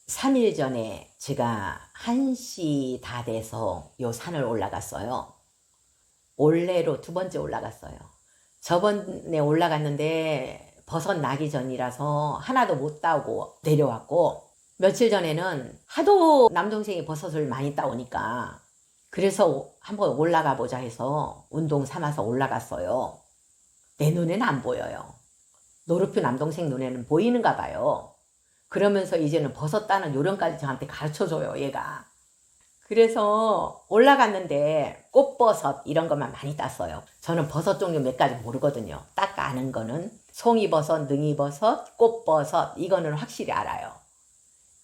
3일 전에 제가 1시 다 돼서 요 산을 올라갔어요. 올레로 2번째 올라갔어요. 저번에 올라갔는데 버섯 나기 전이라서 하나도 못 따고 내려왔고, 며칠 전에는 하도 남동생이 버섯을 많이 따오니까 그래서 한번 올라가 보자 해서 운동 삼아서 올라갔어요. 내 눈에는 안 보여요. 노루표 남동생 눈에는 보이는가 봐요. 그러면서 이제는 버섯 따는 요령까지 저한테 가르쳐줘요, 얘가. 그래서 올라갔는데 꽃버섯 이런 것만 많이 땄어요. 저는 버섯 종류 몇 가지 모르거든요. 딱 아는 거는 송이버섯, 능이버섯, 꽃버섯 이거는 확실히 알아요.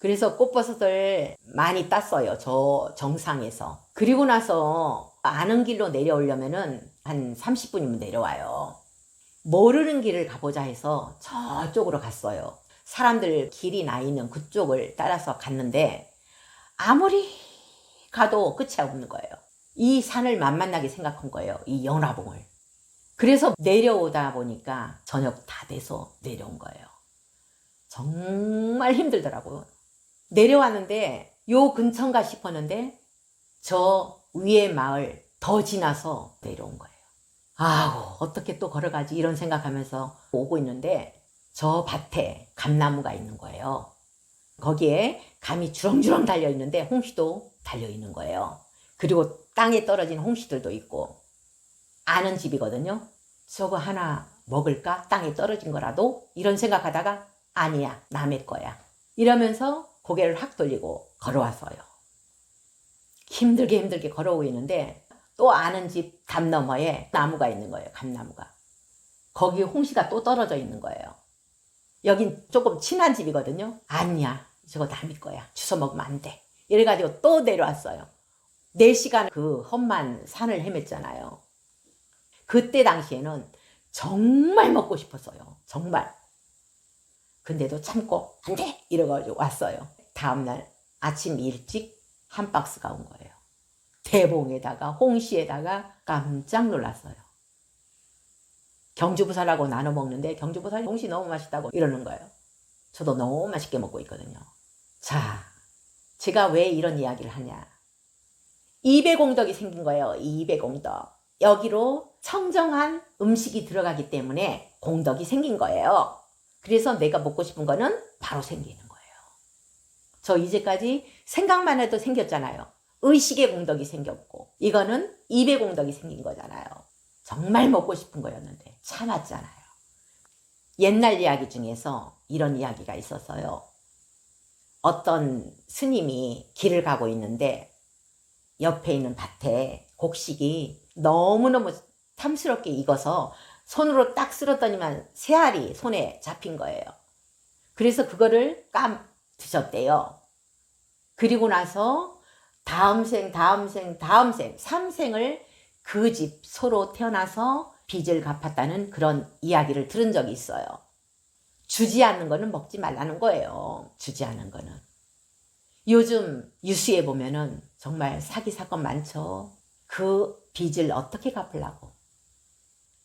그래서 꽃버섯을 많이 땄어요, 저 정상에서. 그리고 나서 아는 길로 내려오려면은 한 30분이면 내려와요. 모르는 길을 가보자 해서 저쪽으로 갔어요. 사람들 길이 나 있는 그쪽을 따라서 갔는데 아무리 가도 끝이 없는 거예요. 이 산을 만만하게 생각한 거예요, 이 연화봉을. 그래서 내려오다 보니까 저녁 다 돼서 내려온 거예요. 정말 힘들더라고요. 내려왔는데 요 근처인가 싶었는데 저 위에 마을 더 지나서 내려온 거예요. 아우, 어떻게 또 걸어가지 이런 생각하면서 오고 있는데 저 밭에 감나무가 있는 거예요. 거기에 감이 주렁주렁 달려있는데 홍시도 달려있는 거예요. 그리고 땅에 떨어진 홍시들도 있고. 아는 집이거든요. 저거 하나 먹을까? 땅에 떨어진 거라도? 이런 생각하다가 아니야, 남의 거야 이러면서 고개를 확 돌리고 걸어왔어요. 힘들게 걸어오고 있는데 또 아는 집 담 너머에 나무가 있는 거예요. 감나무가. 거기 홍시가 또 떨어져 있는 거예요. 여긴 조금 친한 집이거든요. 아니야, 저거 남의 거야, 주워 먹으면 안 돼. 이래가지고 또 내려왔어요. 4시간 그 험한 산을 헤맸잖아요. 그때 당시에는 정말 먹고 싶었어요. 정말. 근데도 참고 안 돼! 이래가지고 왔어요. 다음날 아침 일찍 한 박스가 온 거예요. 대봉에다가 홍시에다가 깜짝 놀랐어요. 경주부살하고 나눠 먹는데 경주부살 홍시 너무 맛있다고 이러는 거예요. 저도 너무 맛있게 먹고 있거든요. 자, 제가 왜 이런 이야기를 하냐. 2배공덕이 생긴 거예요. 2배공덕. 여기로 청정한 음식이 들어가기 때문에 공덕이 생긴 거예요. 그래서 내가 먹고 싶은 거는 바로 생기는 거예요. 저 이제까지 생각만 해도 생겼잖아요. 의식의 공덕이 생겼고, 이거는 2배공덕이 생긴 거잖아요. 정말 먹고 싶은 거였는데 참았잖아요. 옛날 이야기 중에서 이런 이야기가 있었어요. 어떤 스님이 길을 가고 있는데 옆에 있는 밭에 곡식이 너무너무 탐스럽게 익어서 손으로 딱 쓸었더니만 새알이 손에 잡힌 거예요. 그래서 그거를 드셨대요. 그리고 나서 다음 생 3생을 그 집 소로 태어나서 빚을 갚았다는 그런 이야기를 들은 적이 있어요. 주지 않는 거는 먹지 말라는 거예요. 주지 않는 거는. 요즘 뉴스에 보면은 정말 사기 사건 많죠. 그 빚을 어떻게 갚으려고.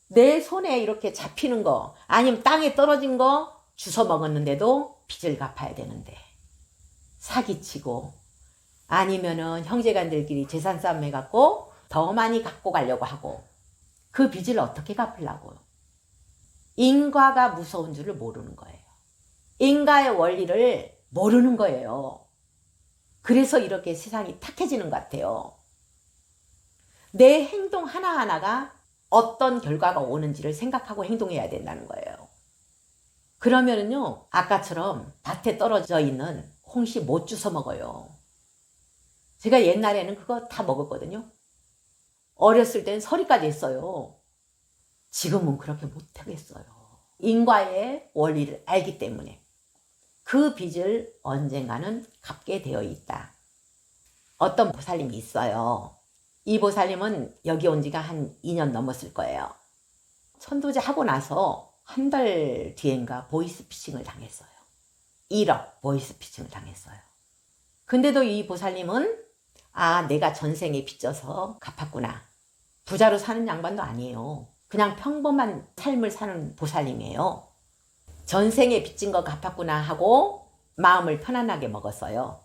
내 손에 이렇게 잡히는 거, 아니면 땅에 떨어진 거 주워 먹었는데도 빚을 갚아야 되는데 사기치고, 아니면은 형제간들끼리 재산 싸움 해갖고 더 많이 갖고 가려고 하고, 그 빚을 어떻게 갚으려고요. 인과가 무서운 줄을 모르는 거예요. 인과의 원리를 모르는 거예요. 그래서 이렇게 세상이 탁해지는 것 같아요. 내 행동 하나하나가 어떤 결과가 오는지를 생각하고 행동해야 된다는 거예요. 그러면은요, 아까처럼 밭에 떨어져 있는 홍시 못 주워 먹어요. 제가 옛날에는 그거 다 먹었거든요. 어렸을 땐 서리까지 했어요. 지금은 그렇게 못하겠어요. 인과의 원리를 알기 때문에. 그 빚을 언젠가는 갚게 되어 있다. 어떤 보살님이 있어요. 이 보살님은 여기 온 지가 한 2년 넘었을 거예요. 천도제 하고 나서 한 달 뒤엔가 보이스피싱을 당했어요. 1억 보이스피싱을 당했어요. 근데도 이 보살님은 내가 전생에 빚져서 갚았구나. 부자로 사는 양반도 아니에요. 그냥 평범한 삶을 사는 보살님이에요. 전생에 빚진 거 갚았구나 하고 마음을 편안하게 먹었어요.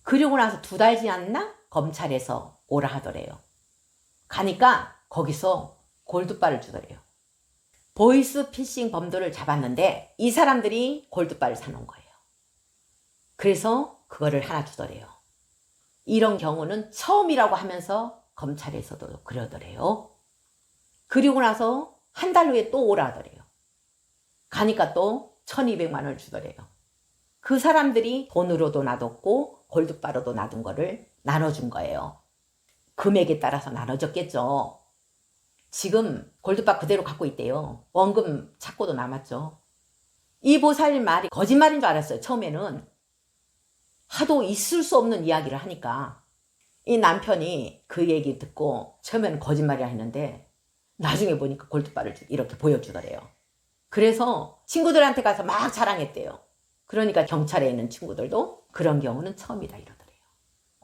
그리고 나서 2달 지났나? 검찰에서 오라 하더래요. 가니까 거기서 골드바를 주더래요. 보이스피싱 범도를 잡았는데 이 사람들이 골드바를 사놓은 거예요. 그래서 그거를 하나 주더래요. 이런 경우는 처음이라고 하면서 검찰에서도 그러더래요. 그리고 나서 한 달 후에 또 오라 하더래요. 가니까 또 1200만 원을 주더래요. 그 사람들이 돈으로도 놔뒀고 골드바로도 놔둔 거를 나눠준 거예요. 금액에 따라서 나눠졌겠죠. 지금 골드바 그대로 갖고 있대요. 원금 찾고도 남았죠. 이 보살님 말이 거짓말인 줄 알았어요. 처음에는. 하도 있을 수 없는 이야기를 하니까 이 남편이 그 얘기 듣고 처음에는 거짓말이라 했는데 나중에 보니까 골드바를 이렇게 보여주더래요. 그래서 친구들한테 가서 막 자랑했대요. 그러니까 경찰에 있는 친구들도 그런 경우는 처음이다 이러더래요.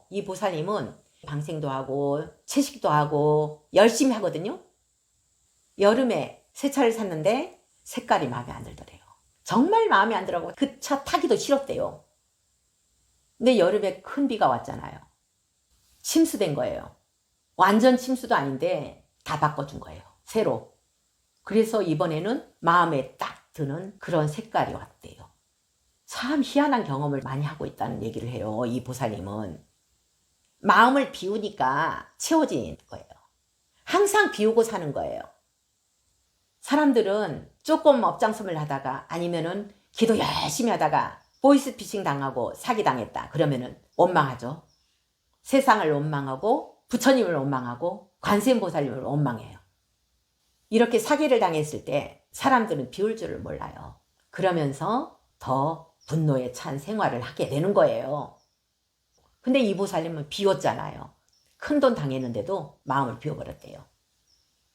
이 보살님은 방생도 하고 채식도 하고 열심히 하거든요. 여름에 새 차를 샀는데 색깔이 마음에 안 들더래요. 정말 마음에 안 들어가고 그 차 타기도 싫었대요. 근데 여름에 큰 비가 왔잖아요. 침수된 거예요. 완전 침수도 아닌데 다 바꿔준 거예요. 새로. 그래서 이번에는 마음에 딱 드는 그런 색깔이 왔대요. 참 희한한 경험을 많이 하고 있다는 얘기를 해요. 이 보살님은. 마음을 비우니까 채워지는 거예요. 항상 비우고 사는 거예요. 사람들은 조금 업장섬을 하다가 아니면은 기도 열심히 하다가 보이스피싱 당하고 사기당했다. 그러면은 원망하죠. 세상을 원망하고 부처님을 원망하고 관세음보살님을 원망해요. 이렇게 사기를 당했을 때 사람들은 비울 줄을 몰라요. 그러면서 더 분노에 찬 생활을 하게 되는 거예요. 근데 이 보살님은 비웠잖아요. 큰돈 당했는데도 마음을 비워버렸대요.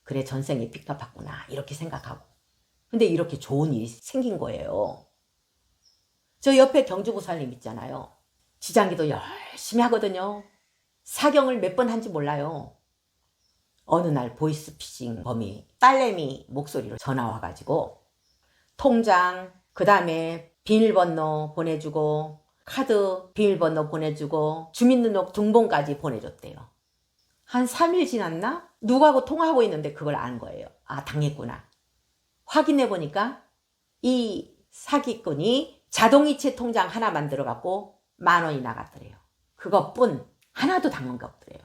그래 전생에 빚 갚았구나 이렇게 생각하고. 근데 이렇게 좋은 일이 생긴 거예요. 저 옆에 경주보살님 있잖아요. 지장기도 열심히 하거든요. 사경을 몇 번 한지 몰라요. 어느 날 보이스피싱 범이 딸내미 목소리로 전화 와가지고 통장, 그 다음에 비밀번호 보내주고 카드 비밀번호 보내주고 주민등록 등본까지 보내줬대요. 한 3일 지났나? 누구하고 통화하고 있는데 그걸 아는 거예요. 아, 당했구나. 확인해 보니까 이 사기꾼이 자동이체 통장 하나 만들어 갖고 10,000원이 나갔더래요. 그것뿐 하나도 당한 게 없더래요.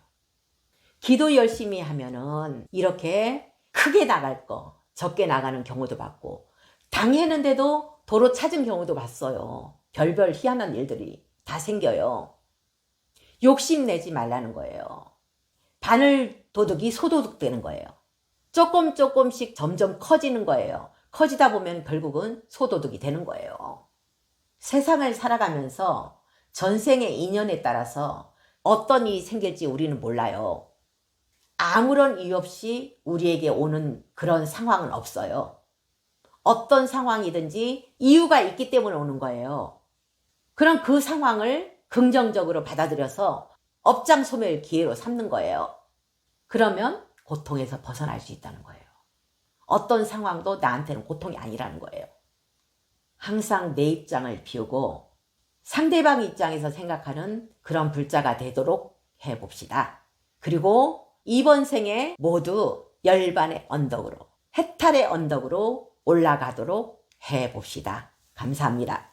기도 열심히 하면은 이렇게 크게 나갈 거 적게 나가는 경우도 봤고 당했는데도 도로 찾은 경우도 봤어요. 별별 희한한 일들이 다 생겨요. 욕심내지 말라는 거예요. 바늘 도둑이 소도둑 되는 거예요. 조금씩 점점 커지는 거예요. 커지다 보면 결국은 소도둑이 되는 거예요. 세상을 살아가면서 전생의 인연에 따라서 어떤 일이 생길지 우리는 몰라요. 아무런 이유 없이 우리에게 오는 그런 상황은 없어요. 어떤 상황이든지 이유가 있기 때문에 오는 거예요. 그럼 그 상황을 긍정적으로 받아들여서 업장소멸 기회로 삼는 거예요. 그러면 고통에서 벗어날 수 있다는 거예요. 어떤 상황도 나한테는 고통이 아니라는 거예요. 항상 내 입장을 비우고 상대방 입장에서 생각하는 그런 불자가 되도록 해봅시다. 그리고 이번 생에 모두 열반의 언덕으로, 해탈의 언덕으로 올라가도록 해봅시다. 감사합니다.